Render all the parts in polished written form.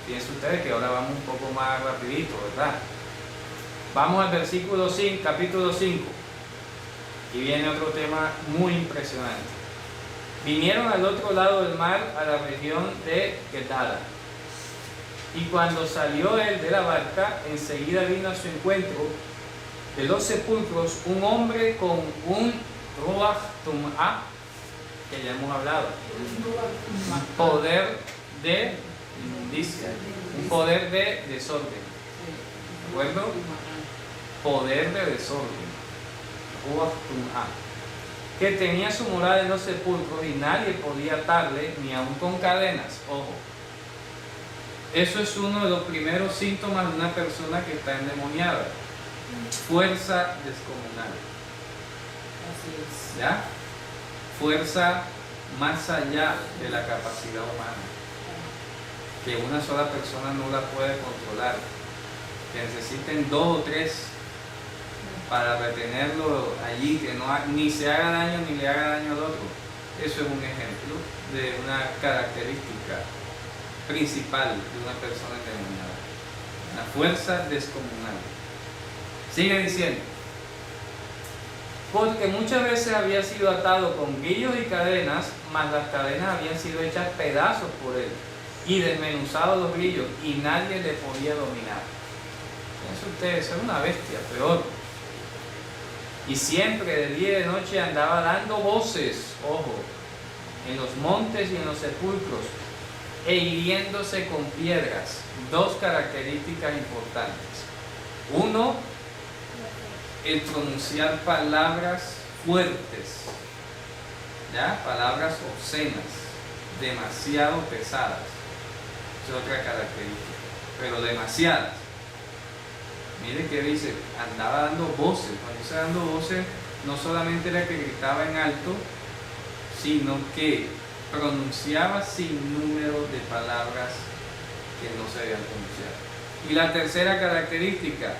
Piensen ustedes que ahora vamos un poco más rapidito, ¿verdad? Vamos al versículo 5, capítulo 5, y viene otro tema muy impresionante. Vinieron al otro lado del mar, a la región de Gadara. Y cuando salió él de la barca, enseguida vino a su encuentro de los sepulcros un hombre con un Ruach Tum'ah, que ya hemos hablado, poder de inmundicia, un poder de desorden, ¿de acuerdo? Poder de desorden, Ruach Tum'ah, que tenía su morada en los sepulcros y nadie podía atarle ni aun con cadenas. Ojo, eso es uno de los primeros síntomas de una persona que está endemoniada. Fuerza descomunal. ¿Ya? Fuerza más allá de la capacidad humana, que una sola persona no la puede controlar, que necesiten 2 o 3 para retenerlo allí, que no, ni se haga daño ni le haga daño al otro. Eso es un ejemplo de una característica principal de una persona endemoniada, una fuerza descomunal. Sigue diciendo: porque muchas veces había sido atado con grillos y cadenas, mas las cadenas habían sido hechas pedazos por él y desmenuzados los grillos, y nadie le podía dominar. Piensen ustedes, era una bestia, peor. Y siempre de día y de noche andaba dando voces, ojo, en los montes y en los sepulcros, e hiriéndose con piedras. 2 características importantes. 1, el pronunciar palabras fuertes, ¿ya? Palabras obscenas, demasiado pesadas. Es otra característica, pero demasiadas. Mire que dice, andaba dando voces. Cuando dice dando voces, no solamente era que gritaba en alto, sino que pronunciaba sin número de palabras que no se debían pronunciar. Y la tercera característica,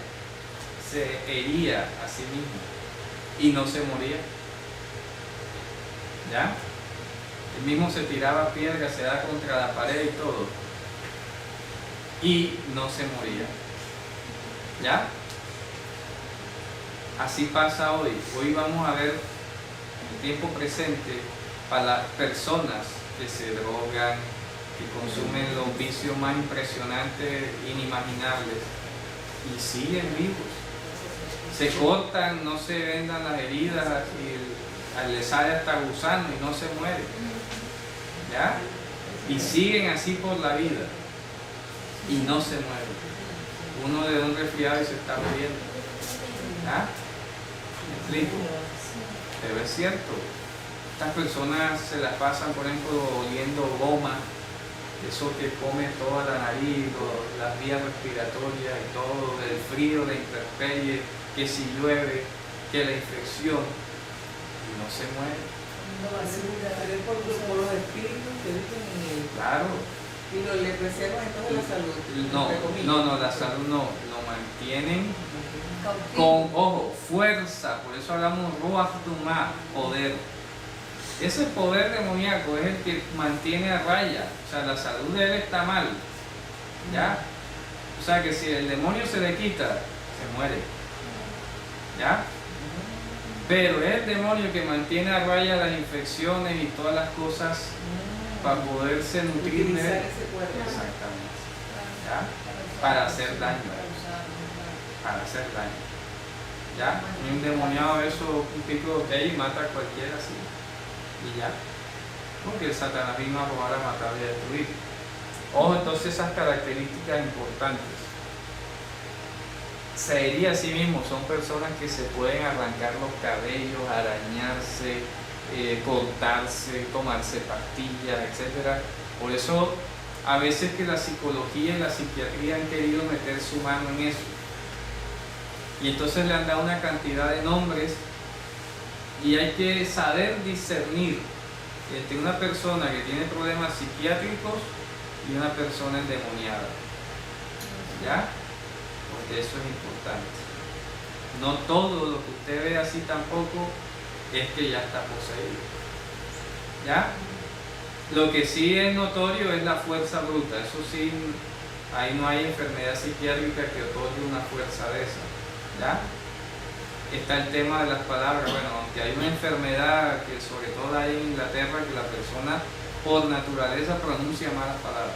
se hería a sí mismo y no se moría. ¿Ya? Él mismo se tiraba piedras, se da contra la pared y todo, y no se moría. ¿Ya? Así pasa hoy. Hoy vamos a ver en el tiempo presente para personas que se drogan, que consumen los vicios más impresionantes, inimaginables, y siguen vivos. Se cortan, no se vendan las heridas y les sale hasta gusano y no se mueren. ¿Ya? Y siguen así por la vida y no se mueren. Uno de un resfriado y se está muriendo. ¿Ya? ¿Me explico? Pero es cierto. Estas personas se las pasan, por ejemplo, oliendo goma, eso que come toda la nariz, las vías respiratorias y todo, el frío, la intemperie, que si llueve, que la infección, y no se muere. No, así por los espíritus que viven en él. Claro. Y le preservan entonces la salud. No, la salud no, lo mantienen con, ojo, fuerza. Por eso hablamos Ruach Tum'ah, poder. Ese poder demoníaco es el que mantiene a raya. O sea, la salud de él está mal. ¿Ya? O sea que si el demonio se le quita, se muere. ¿Ya? Pero es el demonio que mantiene a raya las infecciones y todas las cosas para poderse nutrir de él. Exactamente. ¿Ya? Para hacer daño. Para hacer daño. ¿Ya? Un endemoniado, eso, un pico de ahí mata a cualquiera así. Y ya. Porque el Satanás vino a robar, a matar y a destruir. Ojo, entonces esas características importantes. Se hería a sí mismo, son personas que se pueden arrancar los cabellos, arañarse, cortarse, tomarse pastillas, etc. Por eso a veces que la psicología y la psiquiatría han querido meter su mano en eso. Y entonces le han dado una cantidad de nombres y hay que saber discernir entre una persona que tiene problemas psiquiátricos y una persona endemoniada. ¿Ya? Porque eso es importante. No todo lo que usted ve así tampoco es que ya está poseído. ¿Ya? Lo que sí es notorio es la fuerza bruta. Eso sí, Ahí no hay enfermedad psiquiátrica que otorgue una fuerza de esa. ¿Ya? Está el tema de las palabras. Bueno, aunque hay una enfermedad que sobre todo hay en Inglaterra, que la persona por naturaleza pronuncia malas palabras.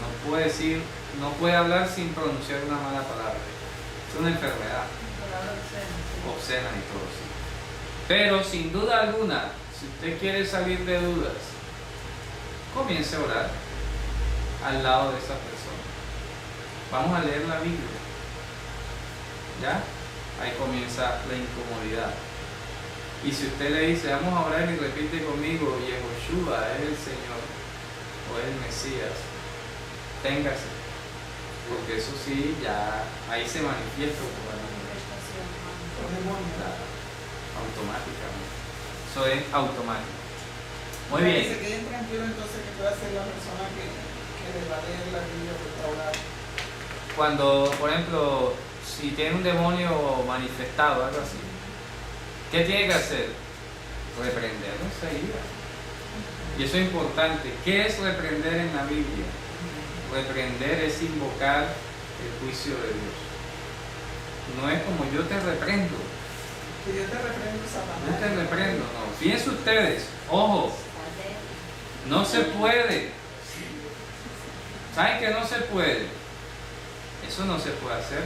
No puede decir, no puede hablar sin pronunciar una mala palabra. Es una enfermedad. Obscena y todo eso. Pero sin duda alguna, si usted quiere salir de dudas, comience a orar al lado de esa persona. Vamos a leer la Biblia. ¿Ya? Ahí comienza la incomodidad. Y si usted le dice, vamos a orar y repite conmigo, Yehoshua es el Señor o es el Mesías, téngase. Porque eso sí, ya ahí se manifiesta automáticamente. Eso es automático. Muy bien. Se queden tranquilos entonces que puede hacer la persona que le va a leer la Biblia para orar. Cuando, por ejemplo, si tiene un demonio manifestado, algo así, ¿qué tiene que hacer? Reprenderlo enseguida. Y eso es importante. ¿Qué es reprender en la Biblia? Reprender es invocar el juicio de Dios. No es como yo te reprendo. Que yo te reprendo, Satanás. Yo te reprendo, no. Fíjense ustedes, ojo, no se puede. ¿Saben que no se puede? Eso no se puede hacer.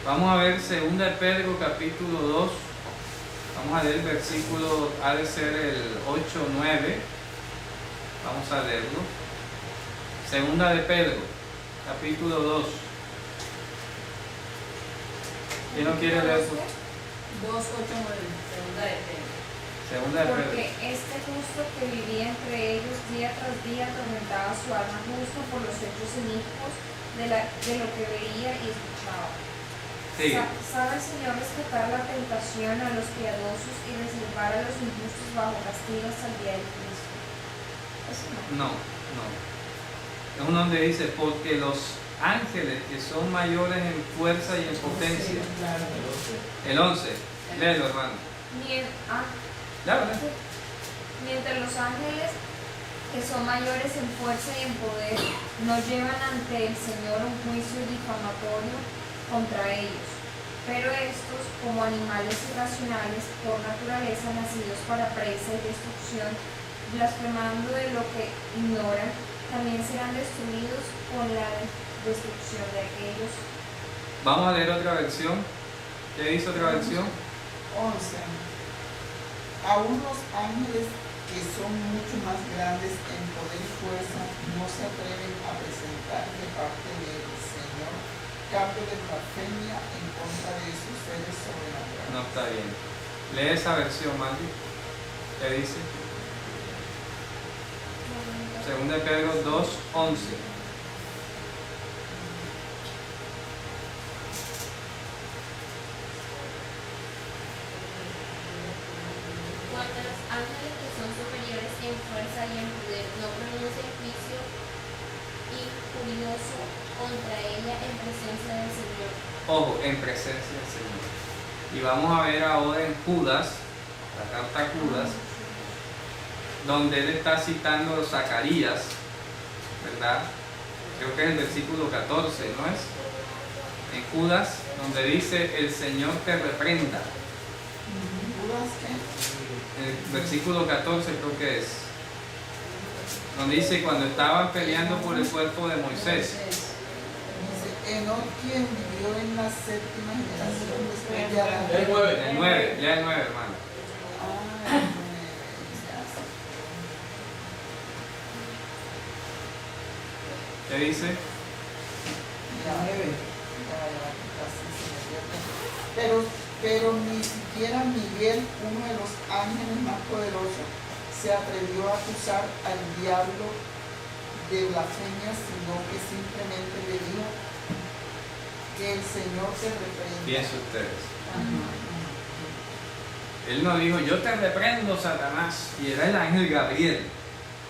Vamos a ver 2 de Pedro capítulo 2. Vamos a leer el versículo, ha de ser el 8 o 9. Vamos a leerlo. 2 de Pedro capítulo 2. ¿Quién no quiere leer eso? 2, 8, 9. Segunda de Pedro. Porque este justo que vivía entre ellos día tras día atormentaba su alma justo por los hechos inicuos de lo que veía y escuchaba. Sí. Sabe el Señor respetar la tentación a los piadosos y reservar a los injustos bajo castigo hasta el día del Cristo. Eso no. No. Es uno donde dice, porque los ángeles que son mayores en fuerza y en potencia. El 11. Léelo, hermano. Mientras los ángeles que son mayores en fuerza y en poder no llevan ante el Señor un juicio difamatorio contra ellos. Pero estos, como animales irracionales, por naturaleza nacidos para presa y destrucción, blasfemando de lo que ignoran, también serán destruidos con la destrucción de aquellos. Vamos a leer otra versión. ¿Qué dice otra versión? 11. Aún los ángeles que son mucho más grandes en poder y fuerza no se atreven a presentar de parte del Señor cambio de blasfemia en contra de sus seres sobrenaturales. No está bien. Lee esa versión, Mandy. ¿Qué dice? 2 de Pedro 2:11. Cuanto a los ángeles que son superiores en fuerza y en poder, no pronuncian juicio injurioso contra ella en presencia del Señor. Ojo, en presencia del Señor. Y vamos a ver ahora en Judas, la carta a Judas, donde él está citando a Zacarías, ¿verdad? Creo que es el versículo 14, ¿no es? En Judas, donde dice, el Señor te reprenda. ¿Judas qué? El versículo 14 creo que es, donde dice, cuando estaban peleando por el cuerpo de Moisés. Dice, Enoc, quien vivió en la séptima generación después de Adán. El 9, ya el 9, hermano. ¿Qué dice? Pero ni siquiera Miguel, uno de los ángeles más poderosos, se atrevió a acusar al diablo de blasfemia, sino que simplemente le dijo que el Señor te reprenda. Piensen ustedes. Él no dijo, yo te reprendo, Satanás, y era el ángel Gabriel.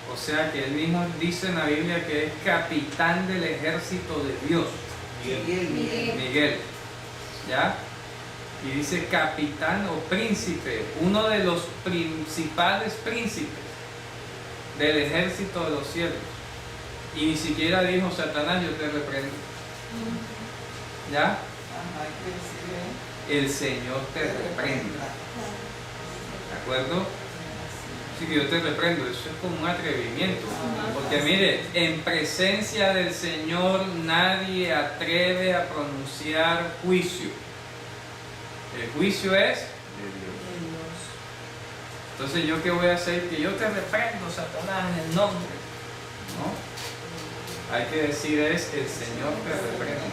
O sea que él mismo dice en la Biblia que es capitán del ejército de Dios. Miguel. ¿Ya? Y dice capitán o príncipe, uno de los principales príncipes del ejército de los cielos. Y ni siquiera dijo Satanás, yo te reprendo. ¿Ya? Ajá, hay que decirle. El Señor te reprenda. ¿De acuerdo? Así que yo te reprendo, eso es como un atrevimiento. Porque mire, en presencia del Señor nadie atreve a pronunciar juicio. El juicio es de Dios. Entonces, ¿yo qué voy a hacer? Que yo te reprendo, Satanás, en el nombre. ¿No? Hay que decir es, el Señor te reprende.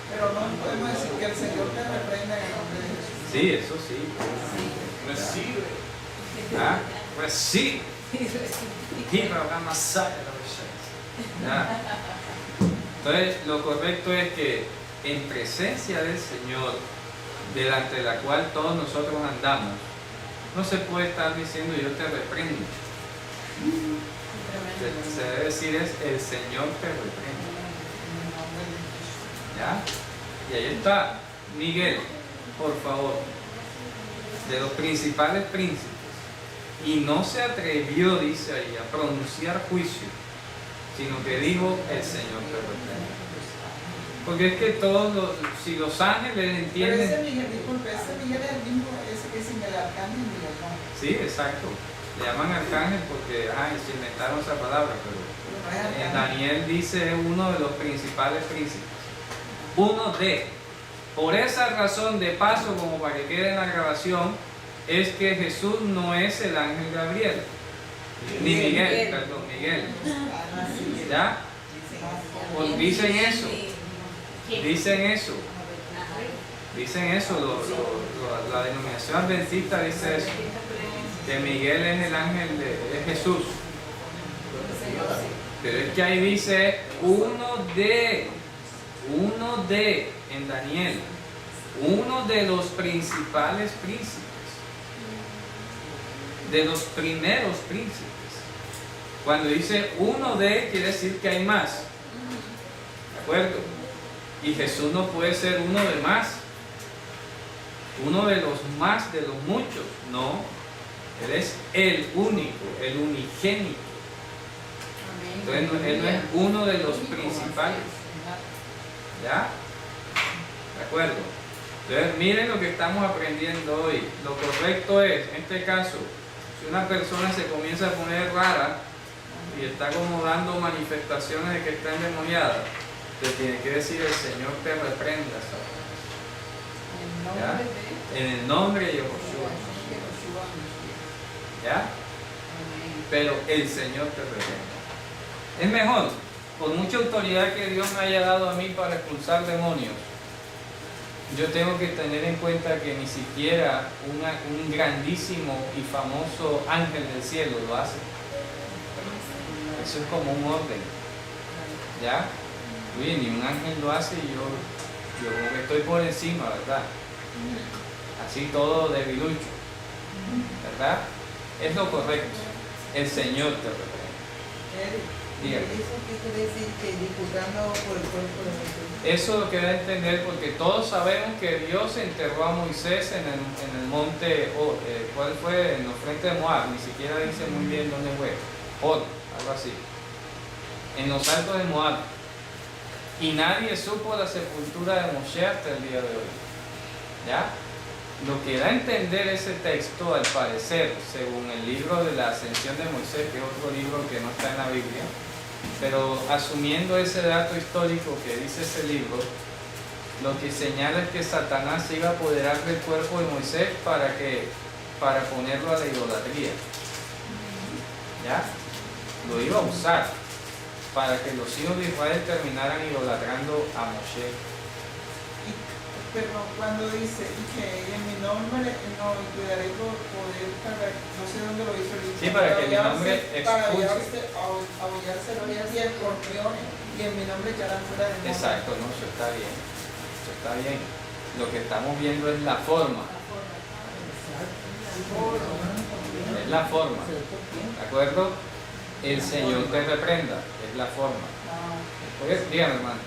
Pero no podemos decir que el Señor te reprenda en el nombre de Jesús. Sí, eso sí. Recibe. ¿Ah? Recibe. ¿Ya? Entonces, lo correcto es que en presencia del Señor, delante de la cual todos nosotros andamos, no se puede estar diciendo yo te reprendo. Se debe decir es el Señor te reprende. ¿Ya? Y ahí está, Miguel, por favor, de los principales príncipes, y no se atrevió, dice ahí, a pronunciar juicio, sino que dijo el Señor te reprende. Porque es que si los ángeles Pero entienden... ese Miguel, disculpe, ese Miguel es el mismo, ese que dicen el arcángel Miguel, ¿no? Sí, exacto. Le llaman arcángel porque se inventaron esa palabra, pero No es en arcángel. Daniel dice es uno de los principales príncipes. Uno de. Por esa razón, de paso, como para que quede en la grabación, es que Jesús no es el ángel Gabriel. Ni Miguel, perdón, Miguel. Ah, sí. ¿Ya? Pues dicen eso. Dicen eso. Dicen eso. La denominación adventista dice eso. Que Miguel es el ángel de Jesús. Pero es que ahí dice uno de en Daniel, uno de los principales príncipes, de los primeros príncipes. Cuando dice uno de, quiere decir que hay más. ¿De acuerdo? Y Jesús no puede ser uno de más, uno de los más de los muchos. No, Él es el único, el unigénito. Entonces Él no es uno de los principales. ¿Ya? ¿De acuerdo? Entonces miren lo que estamos aprendiendo hoy. Lo correcto es, en este caso, si una persona se comienza a poner rara y está como dando manifestaciones de que está endemoniada, te tiene que decir el Señor te reprenda, Satanás. ¿Ya? En el nombre de Yahushua. ¿Ya? Pero el Señor te reprenda. Es mejor, por mucha autoridad que Dios me haya dado a mí para expulsar demonios, yo tengo que tener en cuenta que ni siquiera un grandísimo y famoso ángel del cielo lo hace. Eso es como un orden. ¿Ya? Oye, ni un ángel lo hace y yo como que estoy por encima, ¿verdad? Así todo debilucho. ¿Verdad? Es lo correcto. El Señor te reprende. Dígame. ¿Eso qué quiere decir? Que disfrutando por el cuerpo de Jesús. Eso es lo que debe entender, porque todos sabemos que Dios enterró a Moisés en el monte, ¿cuál fue? En los frentes de Moab, ni siquiera dice muy bien dónde fue, algo así, en los altos de Moab. Y nadie supo la sepultura de Moshe hasta el día de hoy. ¿Ya? Lo que da a entender ese texto, al parecer, según el libro de la Ascensión de Moisés, que es otro libro que no está en la Biblia, pero asumiendo ese dato histórico que dice ese libro, lo que señala es que Satanás se iba a apoderar del cuerpo de Moisés para ponerlo a la idolatría. ¿Ya? Lo iba a usar para que los hijos de Israel terminaran idolatrando a Moshe. Pero cuando dice que en mi nombre no cuidaré por poder para, no sé dónde lo hizo el libro. Sí, para que mi nombre para expulse. aullarse los y escorpiones y en mi nombre echarán fuera demonios. Exacto, no, eso está bien. Eso está bien. Lo que estamos viendo es la forma. Es la forma. ¿De acuerdo? El Señor te reprenda. Es la forma. Oye, dígame, hermano.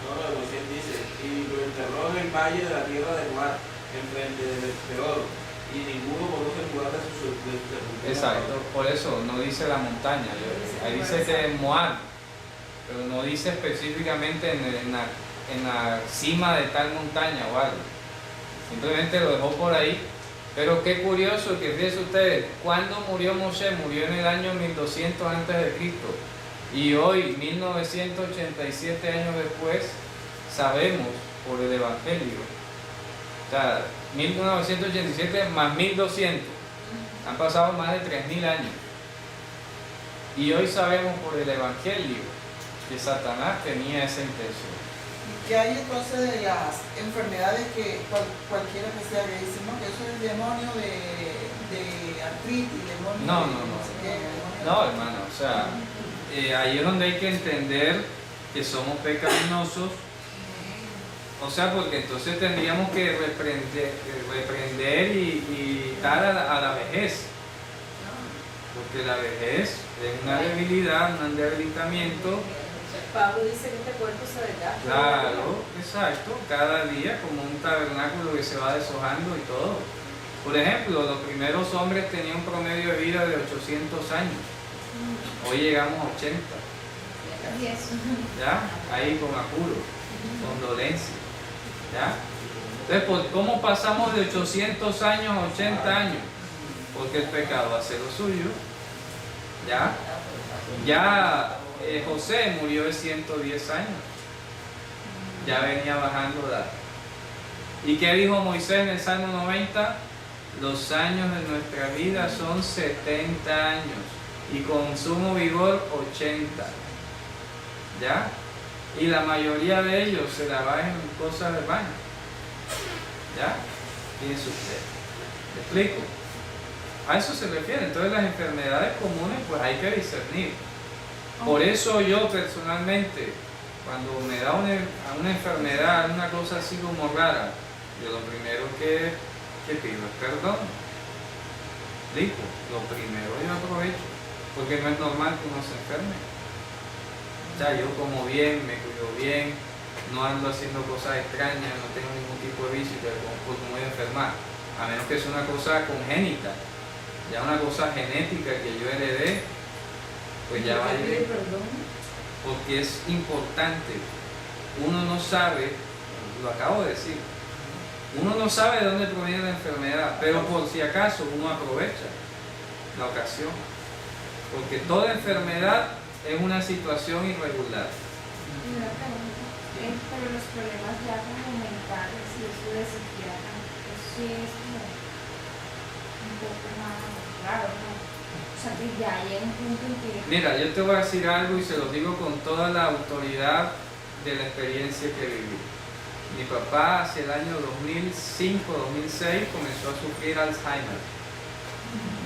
No, la Moisés dice, y lo enterró en el valle de la tierra de Moab, enfrente del Peor, y ninguno conoce el lugar de su sepultura. Exacto, por eso no dice la montaña, ahí dice que en Moab, pero no dice específicamente en la cima de tal montaña o algo. Simplemente lo dejó por ahí. Pero qué curioso que fíjense ustedes, cuando murió Moshe, murió en el año 1200 antes de Cristo. Y hoy, 1987 años después, sabemos por el Evangelio. O sea, 1987 más 1200. Han pasado más de 3000 años. Y hoy sabemos por el Evangelio que Satanás tenía esa intención. ¿Qué hay entonces de las enfermedades que cualquiera que sea que dice, no, que eso es el demonio de artritis, demonio No, de no. sé qué, demonio No, hermano, o sea, ahí es donde hay que entender que somos pecaminosos. O sea, porque entonces tendríamos que reprender y dar a la vejez. Porque la vejez es una debilidad, un debilitamiento. Pablo dice que este cuerpo se desgasta. Claro, exacto. Cada día como un tabernáculo que se va deshojando y todo. Por ejemplo, los primeros hombres tenían un promedio de vida de 800 años. Hoy llegamos a 80. Y eso. ¿Ya? Ahí con apuro, con dolencia. ¿Ya? Entonces, ¿cómo pasamos de 800 años a 80 años? Porque el pecado hace lo suyo. ¿Ya? Ya José murió de 110 años. Ya venía bajando la edad. ¿Y qué dijo Moisés en el Salmo 90? Los años de nuestra vida son 70 años y con sumo vigor 80. ¿Ya? Y la mayoría de ellos se la va en cosas de baño. ¿Ya? Fíjense usted. ¿Me explico? A eso se refiere. Entonces las enfermedades comunes pues hay que discernir. Por eso yo personalmente, cuando me da una enfermedad, una cosa así como rara, yo lo primero que pido es perdón. ¿Explico? Lo primero yo aprovecho, porque no es normal que uno se enferme. O sea, yo como bien, me cuido bien, no ando haciendo cosas extrañas, no tengo ningún tipo de vicio porque me voy a enfermar, a menos que sea una cosa congénita, ya una cosa genética que yo heredé, pues ya va a ir. Porque es importante, uno no sabe, lo acabo de decir, uno no sabe de dónde proviene la enfermedad, pero por si acaso uno aprovecha la ocasión, porque toda enfermedad es una situación irregular. Una pregunta, pero los problemas ya como mentales y eso de psiquiatra, eso sí es como un poco más raro, ¿no? O sea que ya llega un punto en que... Mira, yo te voy a decir algo y se lo digo con toda la autoridad de la experiencia que viví. Mi papá hacia el año 2005-2006 comenzó a sufrir Alzheimer.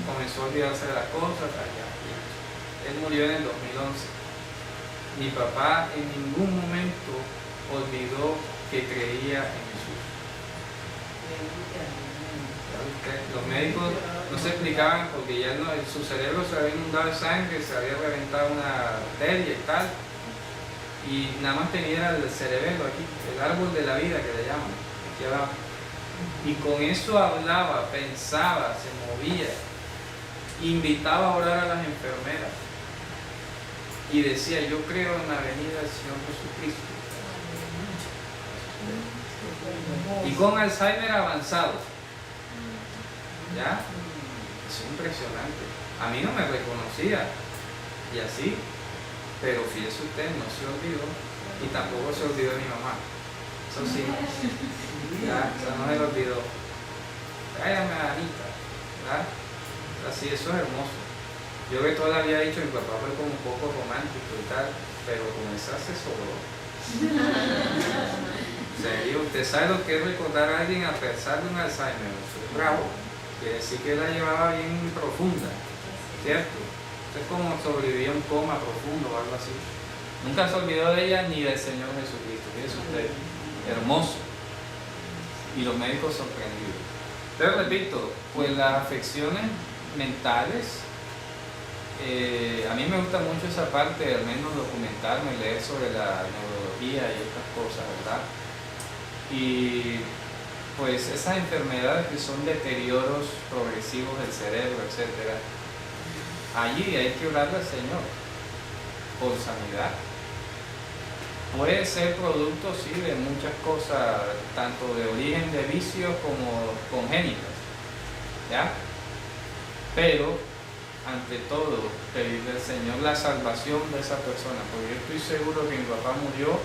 Comenzó a olvidarse de las cosas. Él murió en el 2011. Mi papá en ningún momento olvidó que creía en Jesús. Los médicos no se explicaban porque ya su cerebro se había inundado de sangre, se había reventado una arteria y tal. Y nada más tenía el cerebelo aquí, el árbol de la vida que le llaman, aquí abajo. Y con eso hablaba, pensaba, se movía, invitaba a orar a las enfermeras. Y decía, yo creo en la venida del Señor Jesucristo. Y con Alzheimer avanzado. ¿Ya? Es impresionante. A mí no me reconocía. Y así. Pero fíjese usted, no se olvidó. Y tampoco se olvidó de mi mamá. Eso sí. Ya, eso no se le olvidó. Tráigame a Anita. ¿Verdad? Así, eso es hermoso. Yo que toda la vida he dicho, mi papá fue como un poco romántico y tal, pero con esa se sobró. En serio, usted sabe lo que es recordar a alguien a pesar de un Alzheimer. Eso es bravo. Quiere decir que la llevaba bien profunda, ¿cierto? Eso es como sobrevivía a un coma profundo o algo así. Nunca se olvidó de ella ni del Señor Jesucristo. Fíjese usted, hermoso. Y los médicos sorprendidos. Pero repito, pues las afecciones mentales, a mí me gusta mucho esa parte, al menos documentarme, leer sobre la neurología y estas cosas, ¿verdad? Y pues esas enfermedades que son deterioros progresivos del cerebro, etc. Allí hay que orarle al Señor por sanidad. puede ser producto, sí, de muchas cosas, tanto de origen de vicios como congénitas, ¿ya? Pero, ante todo, pedirle al Señor la salvación de esa persona, porque yo estoy seguro que mi papá murió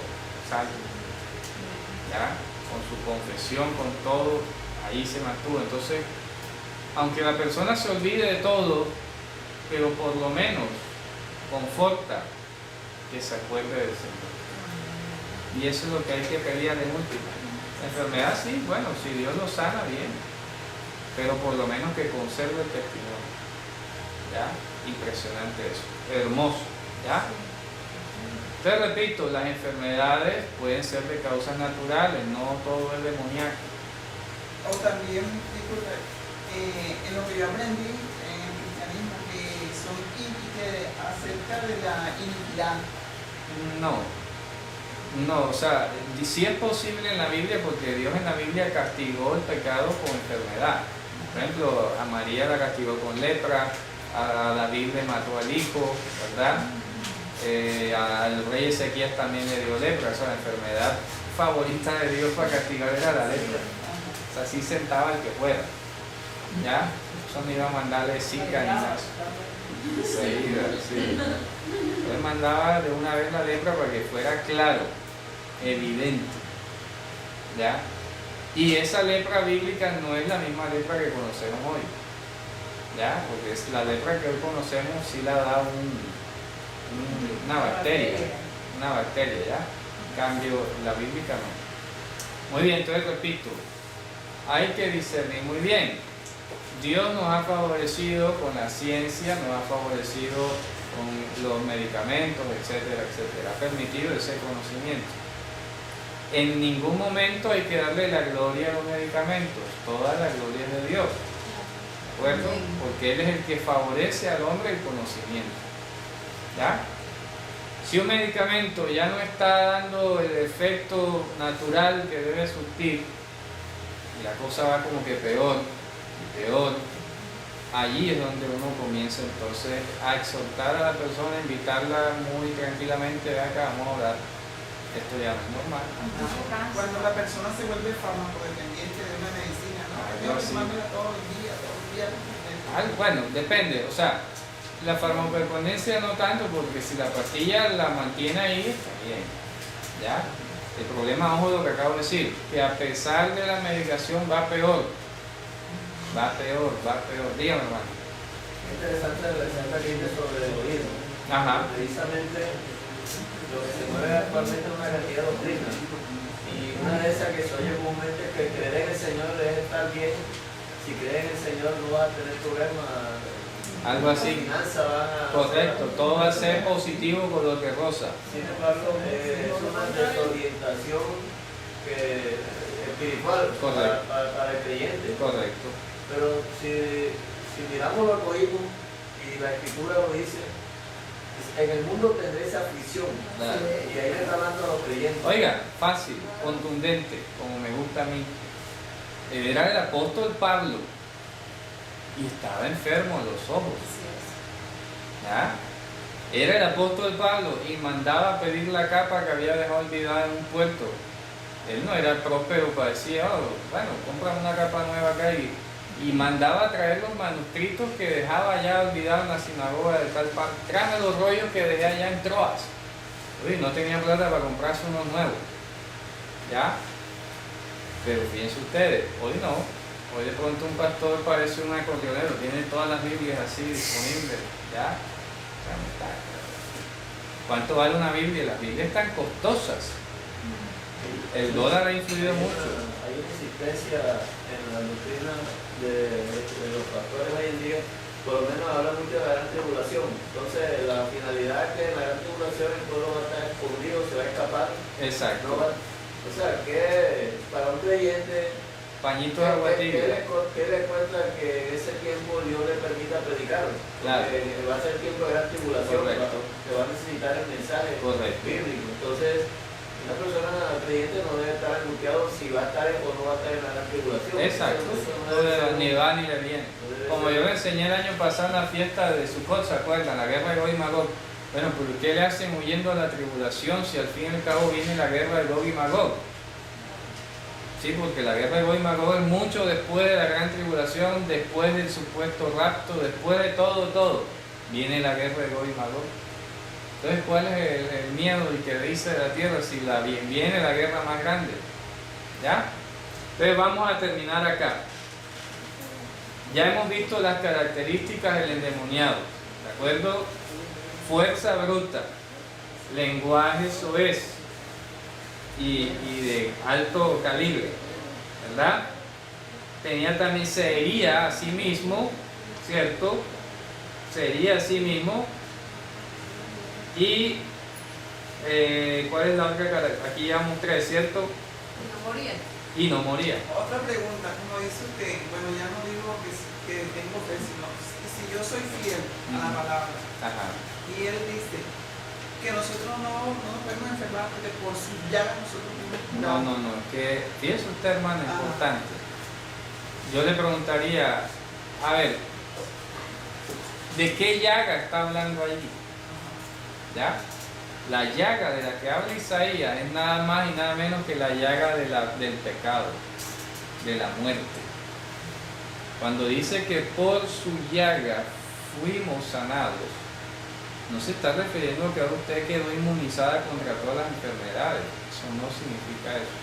salvo, ¿ya? Con su confesión, con todo, ahí se mantuvo. Entonces, aunque la persona se olvide de todo, pero por lo menos conforta que se acuerde del Señor. Y eso es lo que hay que pedir de última. La enfermedad sí, bueno, si Dios lo sana, bien, pero por lo menos que conserve el testimonio. ¿Ya? Impresionante eso, hermoso, ¿ya? Te repito, las enfermedades pueden ser de causas naturales, no todo es demoníaco. O también, disculpe, en lo que yo aprendí en el cristianismo, que son que acerca de la iniquidad. No, o sea, sí es posible en la Biblia, porque Dios en la Biblia castigó el pecado con enfermedad. Por ejemplo, a María la castigó con lepra, a David le mató al hijo, ¿verdad? Al rey Ezequías también le dio lepra. O sea, la enfermedad favorita de Dios para castigar era la lepra. O sea, así sentaba el que fuera, ¿ya? Eso no iba a mandarle zika ni nada. Sí. Él mandaba de una vez la lepra para que fuera claro, evidente, ¿ya? Y esa lepra bíblica no es la misma lepra que conocemos hoy, ¿ya? Porque es la lepra que hoy conocemos sí la da una bacteria, ¿ya? En cambio, la bíblica no. Muy bien, entonces repito, hay que discernir muy bien. Dios nos ha favorecido con la ciencia, nos ha favorecido con los medicamentos, etcétera, etcétera. Ha permitido ese conocimiento. En ningún momento hay que darle la gloria a los medicamentos, toda la gloria es de Dios, ¿de acuerdo? Porque Él es el que favorece al hombre el conocimiento, ¿ya? Si un medicamento ya no está dando el efecto natural que debe surtir, y la cosa va como que peor y peor, allí es donde uno comienza entonces a exhortar a la persona, a invitarla muy tranquilamente, ven acá, vamos a orar, esto ya no es normal. Cuando la persona se vuelve farmacodependiente de una medicina, ¿no? Tengo que tomármela todos los días. Bueno, depende, o sea, la farmacodependencia no tanto, porque si la pastilla la mantiene ahí, está bien, ¿ya? El problema, ojo, lo que acabo de decir, que a pesar de la medicación va peor. Dígame, hermano. Interesante la receta que dice sobre el oído. Ajá. Precisamente lo que se mueve actualmente es una cantidad de doctrinas. Y una de esas que se oye comúnmente es que creer en el Señor es estar bien. Si crees en el Señor no vas a tener problemas. Algo así. Correcto, todo va a ser positivo con lo que roza. Sin embargo, es una desorientación espiritual para el creyente. Correcto. Pero si miramos lo que oímos, y la Escritura lo dice, en el mundo tendréis aflicción. Claro. Y ahí le está hablando a los creyentes. Oiga, fácil, contundente, como me gusta a mí. Era el apóstol Pablo y estaba enfermo en los ojos. ¿Ya? Era el apóstol Pablo y mandaba a pedir la capa que había dejado olvidada en un puerto. Él no era próspero para decir, bueno, compra una capa nueva acá, y mandaba a traer los manuscritos que dejaba ya olvidados en la sinagoga de tal parte. Tráeme los rollos que dejé allá en Troas. Uy, no tenía plata para comprarse unos nuevos, ¿ya? Pero fíjense ustedes, hoy no. Hoy de pronto un pastor parece un acordeonero, tiene todas las Biblias así disponibles, ¿ya? ¿Cuánto vale una Biblia? Las Biblias están costosas. El dólar ha influido mucho. Hay una insistencia en la doctrina de los pastores hoy en día, por lo menos habla mucho de la gran tribulación. Entonces, la finalidad es que en la gran tribulación el pueblo va a estar escondido, se va a escapar. Exacto. No va, o sea, que para un creyente, Pañito de agua tibia. ¿qué le cuesta que en ese tiempo Dios le permita predicar? Claro. Porque va a ser tiempo de gran tribulación, que va a necesitar el mensaje bíblico. Entonces, una persona creyente no debe estar angustiado si va a estar o no va a estar en la gran tribulación. Exacto. Ni va ni le viene. Como yo le enseñé el año pasado en la fiesta de Sukkot, ¿se acuerdan? La guerra de Gog y Magog. Bueno, ¿por qué le hacen huyendo a la tribulación si al fin y al cabo viene la guerra de Gog y Magog? Sí, porque la guerra de Gog y Magog es mucho después de la gran tribulación, después del supuesto rapto, después de todo, viene la guerra de Gog y Magog. Entonces, ¿cuál es el miedo y que dice de la tierra si viene la guerra más grande? ¿Ya? Entonces vamos a terminar acá. Ya hemos visto las características del endemoniado, ¿de acuerdo? Fuerza bruta, lenguaje soez y de alto calibre, ¿verdad? Sería a sí mismo, ¿cierto? Sería a sí mismo. Y ¿cuál es la otra característica? Aquí llevamos 3, ¿cierto? No moría. Y no moría. Otra pregunta, como dice usted, bueno, ya no digo que tengo fe, sino si yo soy fiel a la palabra, Ajá. y él dice que nosotros no nos podemos enfermar porque por su llaga nosotros No, que fíjese usted, hermano, Ajá. importante. Yo le preguntaría, a ver, ¿de qué llaga está hablando allí? ¿Ya? La llaga de la que habla Isaías es nada más y nada menos que la llaga del pecado, de la muerte. Cuando dice que por su llaga fuimos sanados, no se está refiriendo a que ahora usted quedó inmunizada contra todas las enfermedades. Eso no significa eso.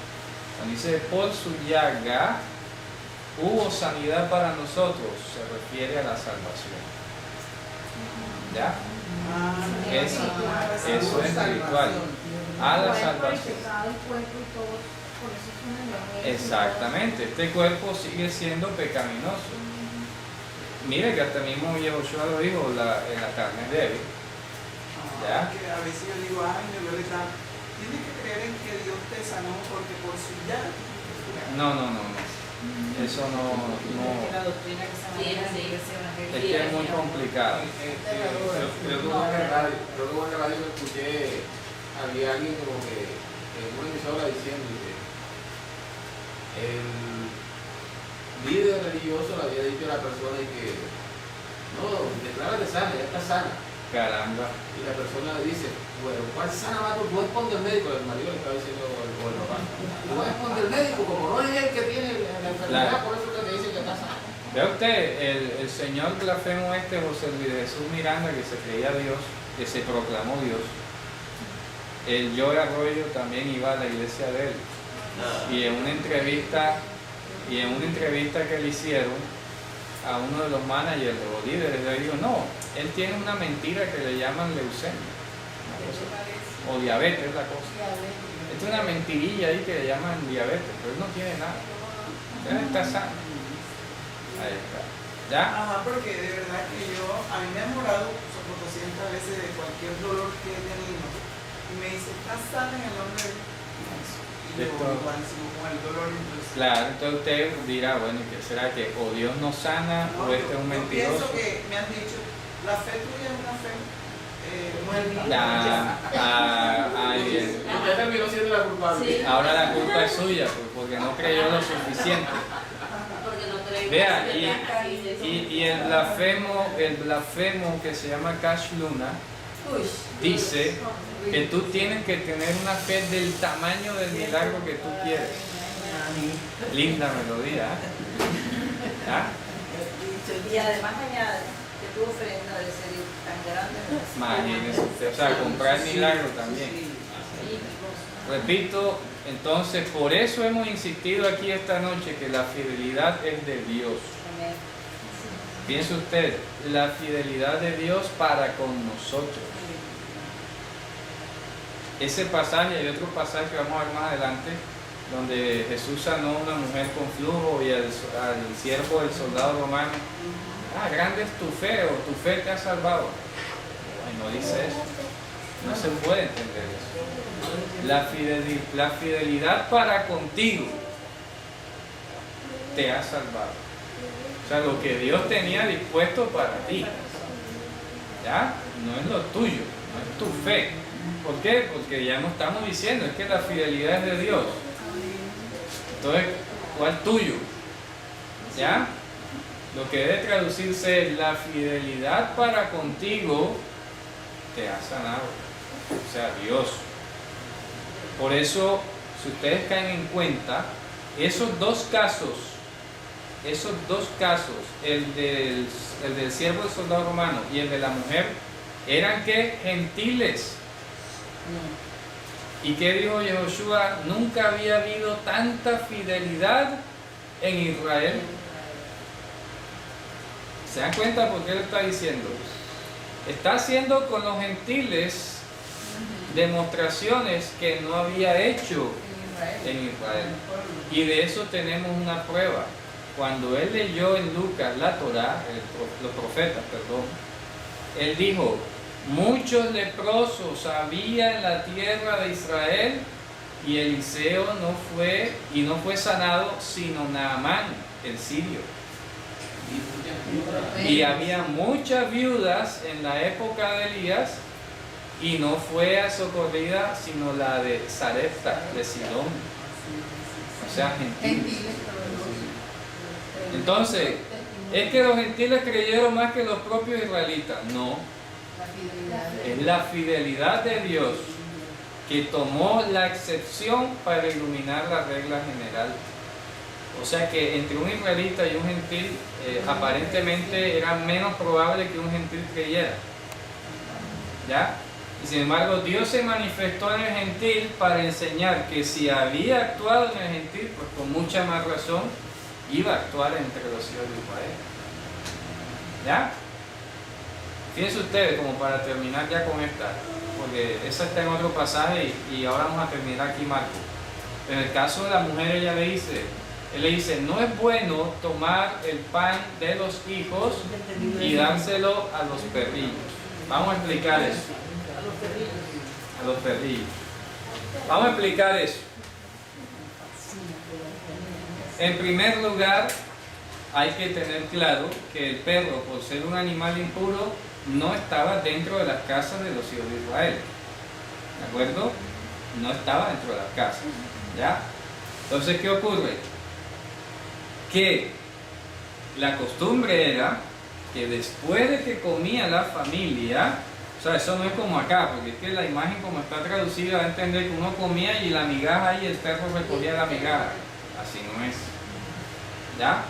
Cuando dice por su llaga hubo sanidad para nosotros, se refiere a la salvación. ¿Ya? Eso es espiritual. A la salvación. Exactamente, este cuerpo sigue siendo pecaminoso. Mire que hasta mismo Yehoshua lo dijo, la carne es débil. ¿Ya? Que a veces yo digo, ay, me duele tanto. Tienes que creer en que Dios te sanó porque por su llaga. No. Eso no. La doctrina que se maneja en la iglesia evangélica. Es que es muy complicado. Creo que en la radio me escuché, había alguien como que en una emisora diciendo que el líder religioso le había dicho a la persona que no, declárate sana, ya está sana. Caramba. Y la persona le dice, bueno, ¿cuál sana va tú? Tú responde al médico, el marido le estaba diciendo al papá. Tú responde al médico, como no es él que tiene la enfermedad, por eso que te dice que está sana. Vea usted, el señor blasfemo José Luis de Jesús Miranda, que se creía Dios, que se proclamó Dios, el Joe Arroyo también iba a la iglesia de él. Y en una entrevista que le hicieron a uno de los managers o líderes, le dijo, no, él tiene una mentira que le llaman leucemia, o diabetes es la cosa. Es una mentirilla ahí que le llaman diabetes, pero él no tiene nada. Él está sano. Ahí está. ¿Ya? Ajá, porque de verdad que a mí me han morado sobre 200 veces de cualquier dolor que he tenido. Y me dice, estás sana en el nombre de Dios. Y yo, igual, sigo con el dolor. Entonces, Claro, entonces usted dirá, bueno, ¿qué será que o Dios no sana o este es un yo mentiroso? pienso que me han dicho, la fe tuya es una fe muerta. Bien. Ya terminó siendo la culpable. Sí. Ahora la culpa es suya, porque no creyó lo suficiente. Porque no creo Vea, que y el blasfemo que se llama Cash Luna dice que tú tienes que tener una fe del tamaño del milagro que tú quieres. Linda melodía. ¿Ah? Y además añade que tu ofrenda de ser tan grande. Imagínese usted, o sea, comprar milagro también. Repito, entonces por eso hemos insistido aquí esta noche que la fidelidad es de Dios. Piense usted, la fidelidad de Dios para con nosotros. Ese pasaje y otro pasaje que vamos a ver más adelante, donde Jesús sanó a una mujer con flujo y al siervo del soldado romano. Grande es tu fe, o tu fe te ha salvado. Y no dice eso. No se puede entender eso. La fidelidad para contigo te ha salvado. O sea, lo que Dios tenía dispuesto para ti, ¿ya? No es lo tuyo, no es tu fe. ¿Por qué? Porque ya no estamos diciendo, es que la fidelidad es de Dios. Entonces, ¿cuál tuyo? ¿Ya? Lo que debe traducirse es la fidelidad para contigo te ha sanado. O sea, Dios. Por eso, si ustedes caen en cuenta, esos dos casos, el del siervo del soldado romano y el de la mujer, eran que gentiles. ¿Y qué dijo Yehoshua? Nunca había habido tanta fidelidad en Israel. ¿Se dan cuenta por qué lo está diciendo? Está haciendo con los gentiles demostraciones que no había hecho en Israel. Y de eso tenemos una prueba. Cuando él leyó en Lucas la Torá, los profetas, perdón, él dijo: muchos leprosos había en la tierra de Israel, y Eliseo no fue sanado sino Naamán, el sirio. Y había muchas viudas en la época de Elías, y no fue socorrida sino la de Sarepta, de Sidón. O sea, gentiles. Entonces, ¿es que los gentiles creyeron más que los propios israelitas? No. Es la fidelidad de Dios que tomó la excepción para iluminar la regla general. O sea que entre un israelita y un gentil, aparentemente era menos probable que un gentil creyera. ¿Ya? Y sin embargo, Dios se manifestó en el gentil para enseñar que si había actuado en el gentil, pues con mucha más razón iba a actuar entre los hijos de Israel. ¿Ya? Fíjense ustedes, como para terminar ya con esta, porque esa está en otro pasaje y ahora vamos a terminar aquí Marcos. En el caso de la mujer, él le dice, no es bueno tomar el pan de los hijos y dárselo a los perrillos. Vamos a explicar eso. A los perrillos. Vamos a explicar eso. En primer lugar, hay que tener claro que el perro, por ser un animal impuro, no estaba dentro de las casas de los hijos de Israel. ¿De acuerdo? No estaba dentro de las casas. ¿Ya? Entonces, ¿qué ocurre? Que la costumbre era que después de que comía la familia, o sea, eso no es como acá, porque es que la imagen como está traducida da a entender que uno comía y la migaja y el perro recogía la migaja. Así no es. ¿Ya?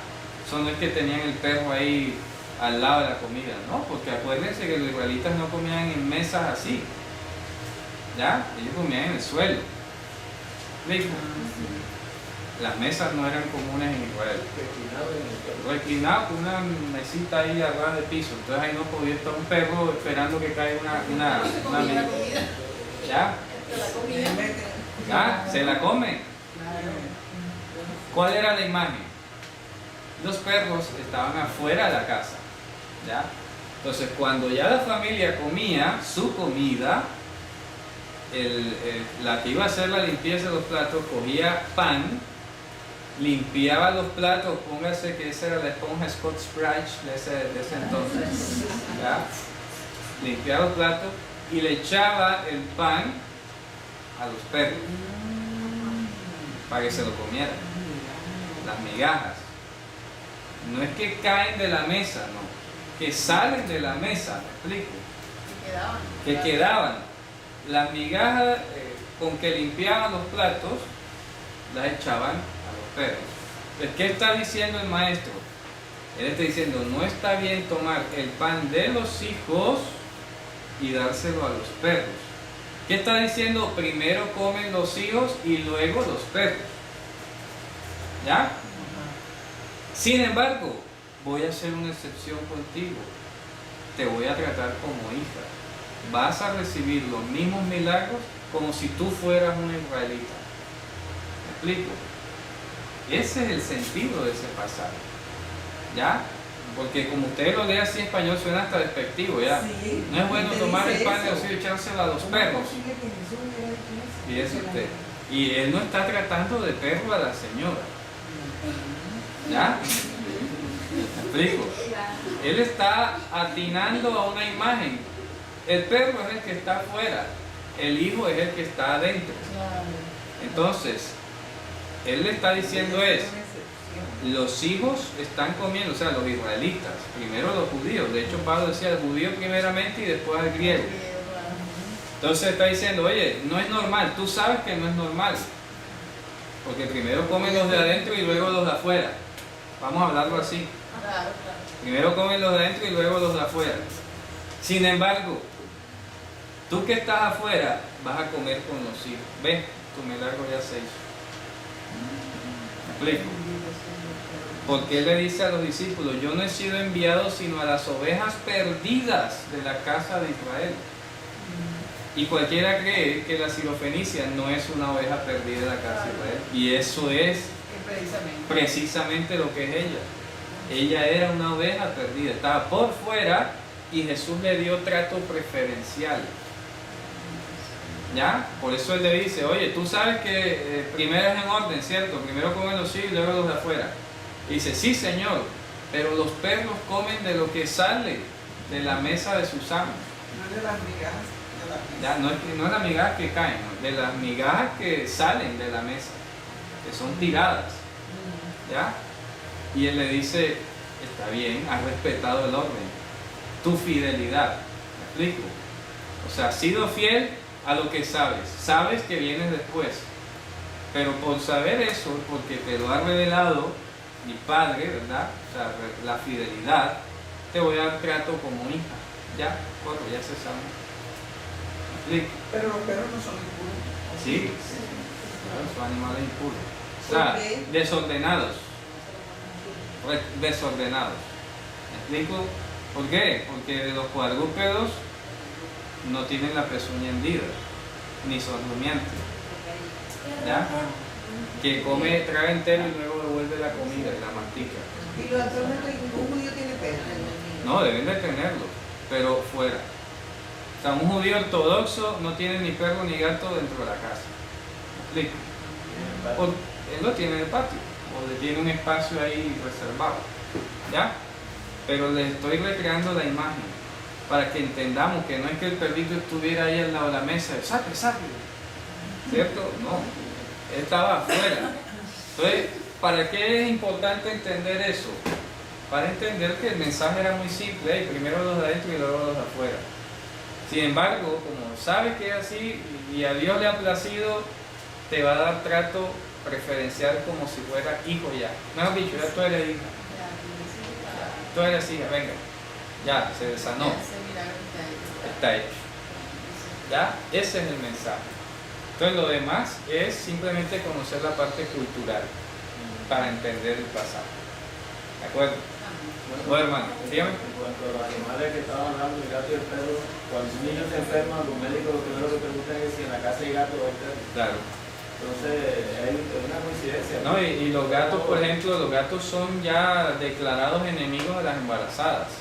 Eso no es que tenían el perro ahí al lado de la comida, no, porque acuérdense que los israelitas no comían en mesas así. ¿Ya? Ellos comían en el suelo. ¿Explico? Las mesas no eran comunes en Israel. Reclinado con una mesita ahí a ras de piso. Entonces ahí no podía estar un perro esperando que caiga una mesa. ¿Ya? ¿Ya? Se la come. ¿Cuál era la imagen? Los perros estaban afuera de la casa. ¿Ya? Entonces cuando ya la familia comía su comida, la que iba a hacer la limpieza de los platos cogía pan, limpiaba los platos, póngase que esa era la esponja Scotch-Brite de ese entonces, ¿ya? Limpiaba los platos y le echaba el pan a los perros para que se lo comieran, las migajas. No es que caen de la mesa, no, que salen de la mesa, ¿me explico? Que quedaban. Las migajas con que limpiaban los platos las echaban a los perros. Entonces, ¿qué está diciendo el maestro? Él está diciendo, no está bien tomar el pan de los hijos y dárselo a los perros. ¿Qué está diciendo? Primero comen los hijos y luego los perros. ¿Ya? Sin embargo, voy a hacer una excepción contigo. Te voy a tratar como hija. Vas a recibir los mismos milagros como si tú fueras una israelita. ¿Me explico? Ese es el sentido de ese pasaje. ¿Ya? Porque como usted lo lee así en español suena hasta despectivo, ¿ya? Sí, no es bueno tomar el pan de los hijos y echárselo a los perros. Y Fíjese usted. Y él no está tratando de perro a la señora. ¿Ya? ¿Me explico? Él está atinando a una imagen. El perro es el que está afuera, el hijo es el que está adentro. Entonces, él le está diciendo los hijos están comiendo, o sea, los israelitas, primero los judíos. De hecho, Pablo decía el judío primeramente y después al griego. Entonces está diciendo, oye, no es normal, tú sabes que no es normal. Porque primero comen los de adentro y luego los de afuera. Vamos a hablarlo así. Claro, claro. Primero comen los de adentro y luego los de afuera. Sin embargo, tú que estás afuera vas a comer con los hijos. Ven, tu milagro ya se hizo. ¿Me explico? Porque él le dice a los discípulos, yo no he sido enviado sino a las ovejas perdidas de la casa de Israel. Y cualquiera cree que la sirofenicia no es una oveja perdida de la casa de Israel. Y eso es precisamente lo que es ella. Ella era una oveja perdida, estaba por fuera y Jesús le dio trato preferencial. ¿Ya? Por eso él le dice, oye, tú sabes que primero es en orden, ¿cierto? Primero comen los hijos y luego los de afuera. Y dice, sí, Señor, pero los perros comen de lo que sale de la mesa de sus amos. No de las migajas de la mesa. Ya, no es las migajas que caen, ¿no? De las migajas que salen de la mesa, que son tiradas. ¿Ya? Y él le dice, está bien, has respetado el orden, tu fidelidad. ¿Me explico? O sea, has sido fiel a lo que sabes que vienes después. Pero por saber eso, porque te lo ha revelado mi Padre, ¿verdad? O sea, la fidelidad, te voy a dar trato como hija. Ya, bueno, ya se sabe. ¿Me explico? Pero los perros no son impuros. Sí, son animales impuros. O sea, ¿Por qué? desordenados. Desordenados. ¿Me explico? ¿Por qué? Porque los cuadrúpedos no tienen la pezuña hendida, ni son rumiantes. ¿Ya? Que come, traga entero y luego devuelve la comida y la mastica. Y los actualmente ningún judío tiene perro. No, deben de tenerlo, pero fuera. O sea, un judío ortodoxo no tiene ni perro ni gato dentro de la casa. ¿Me explico? Él lo tiene en el patio, o le tiene un espacio ahí reservado. ¿Ya? Pero les estoy recreando la imagen para que entendamos que no es que el perrito estuviera ahí al lado de la mesa, saque, saque. ¿Cierto? No. Él estaba afuera. Entonces, ¿para qué es importante entender eso? Para entender que el mensaje era muy simple, primero los de adentro y luego los de afuera. Sin embargo, como sabe que es así y a Dios le ha placido, te va a dar trato preferencial como si fuera hijo ya. Mejor dicho, ya tú eres hija. Tú eres hija, venga. Ya, se sanó. Está hecho. ¿Ya? Ese es el mensaje. Entonces lo demás es simplemente conocer la parte cultural para entender el pasaje. ¿De acuerdo? Bueno, hermano, dígame. En cuanto a los animales que estaban hablando, el gato y el perro, cuando un niño se enferma, los médicos lo primero que preguntan es si en la casa hay gato o hay perro. Claro. Entonces, hay una coincidencia. No, y los gatos, por ejemplo, los gatos son ya declarados enemigos de las embarazadas.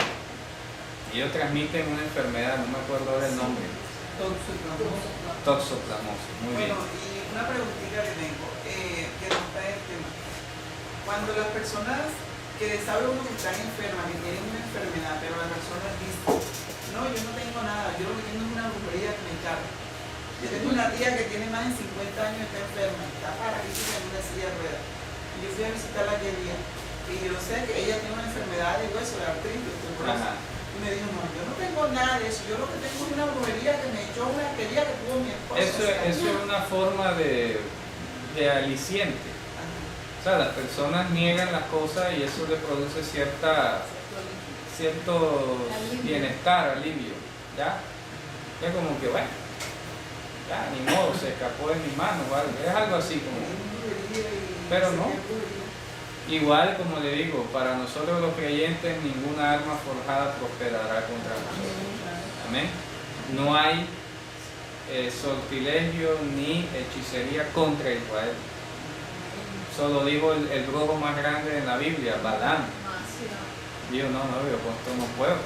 Ellos transmiten una enfermedad, no me acuerdo ahora el nombre. Toxoplasmosis. Muy bien. Bueno, y una preguntita que tengo, que no está en el tema. Cuando las personas que sabe uno que están enfermas, que tienen una enfermedad, pero la persona dice, no, yo no tengo nada, yo lo que tengo es una brujería que me echaron. Yo tengo una tía que tiene más de 50 años y está enferma, está paralítica en una silla de ruedas. Y yo fui a visitarla aquel día. Y yo sé que ella tiene una enfermedad de hueso, de artritis, osteoporosis. Y me dijo, no, yo no tengo nada de eso, yo lo que tengo es una brujería que me echó una querida que tuvo mi esposa. Eso es una forma de aliciente. O sea, las personas niegan las cosas y eso le produce cierto bienestar, alivio. ¿Ya? Es como que, bueno, ya ni modo, se escapó de mis manos, ¿vale? Es algo así como. Pero no. Igual, como le digo, para nosotros los creyentes ninguna arma forjada prosperará contra nosotros. Amén. No hay sortilegio ni hechicería contra Israel. Solo dijo el brujo más grande en la Biblia, Balaam. Dijo, no, yo con esto no puedo.